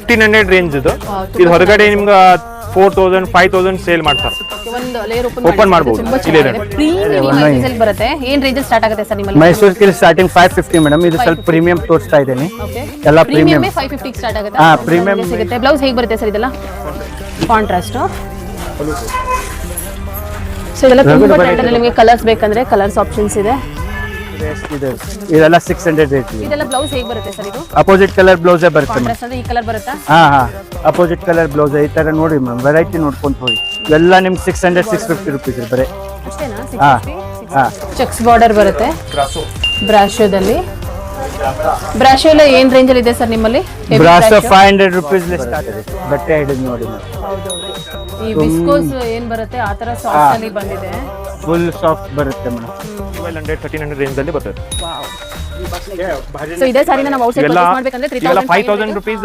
1500 range ಇದು ಹೊರಗಡೆ ನಿಮ್ಗೆ 4000 5000 ಸೇಲ್ ಮಾಡ್ತಾರೆ. ಒಂದು ಲೇಯರ್ ಓಪನ್ ಮಾಡಬಹುದು. ಪ್ರೀಮಿಯಂ ಬರುತ್ತೆ. ಏನ್ ರೇಂಜ್ ಸ್ಟಾರ್ಟ್ ಆಗುತ್ತೆ ಸರ್ ನಿಮ್ಮಲ್ಲಿ? Mysuru silk starting 550 madam. ಇದು ಸ್ವಲ್ಪ ಪ್ರೀಮಿಯಂ ತೋರಿಸ್ತಾ ಇದ್ದೀನಿ. ಎಲ್ಲ ಪ್ರೀಮಿಯಂ 550 ಸ್ಟಾರ್ಟ್ ಆಗುತ್ತೆ. ಹಾ, ಪ್ರೀಮಿಯಂ ಸಿಗುತ್ತೆ. ಬ್ಲೌಸ್ ಹೇಗೆ ಬರುತ್ತೆ ಸರ್ ಇದೆಲ್ಲ? ಕಾಂಟ್ರಾಸ್ಟ್. ಸೊ ಇದೆಲ್ಲ ತುಂಬಾ ಟ್ರೆಂಡ್ ಅಲ್ಲಿ. ನಿಮಗೆ ಕಲರ್ಸ್ ಬೇಕಂದ್ರೆ ಕಲರ್ಸ್ ಆಪ್ಷನ್ಸ್ ಇದೆ. ಇದೆಲ್ಲ 600 ರೇಟ್. ಇದೆಲ್ಲ ಬ್ಲೌಸ್ ಹೇಗೆ ಬರುತ್ತೆ ಸರ್ ಇದು? ಅಪೋಸಿಟ್ ಕಲರ್ ಬ್ಲೌಸ್ ಬರುತ್ತೆ ಮೇಡಮ್. ಕಾಂಟ್ರಾಸ್ಟ್ ಅಂದ್ರೆ ಈ ಕಲರ್ ಬರುತ್ತಾ? ಹಾ ಅಪೋಸಿಟ್ ಕಲರ್ ಬ್ಲೌಸ್ ಈ ತರ ನೋಡಿ ಮೇಡಮ್. ವೆರೈಟಿ ನೋಡ್ಕೊಂತ ಹೋಗಿ. ಎಲ್ಲ ನಿಮ್ಗೆ 600 650 ರುಪೀಸ್ ಬರೀ. ಅಷ್ಟೇನಾ? ಹಾ 650. ಚೆಕ್ಸ್ ಬಾರ್ಡರ್ ಬರುತ್ತೆ. ಬ್ರಾಶೋದಲ್ಲಿ. ಬ್ರಾಶೋ ಎಲ್ಲ ಏನ್ ರೇಂಜ್ ಅಲ್ಲಿ ಇದೆ ಸರ್ ನಿಮ್ಮಲ್ಲಿ? ಬ್ರಾಶೋ 500 ರುಪೀಸ್ ಸ್ಟಾರ್ಟ್ ಇದೆ. ಬಟ್ಟೆ ಹಿಡಿದು ನೋಡಿ ಮೇಡಮ್. ಈ ವಿಸ್ಕೋಸ್ ಏನ್ ಬರುತ್ತೆ ಆ ತರ ಸಾಫ್ಟ್ ಅಲ್ಲಿ ಬಂದಿದೆ. ಫುಲ್ ಸಾಫ್ಟ್ ಬರುತ್ತೆ ಮೇಡಮ್. 1200 1300 ರೇಂಜ್ ಅಲ್ಲಿ ಬರ್ತದೆ. ಸೊ ಇದೇ ಸಾರಿನ ನಾವು ಔಟ್ಸೈಡ್ ಪರ್ಚೇಸ್ ಮಾಡಬೇಕಂದ್ರೆ 3000 5000 ರುಪೀಸ್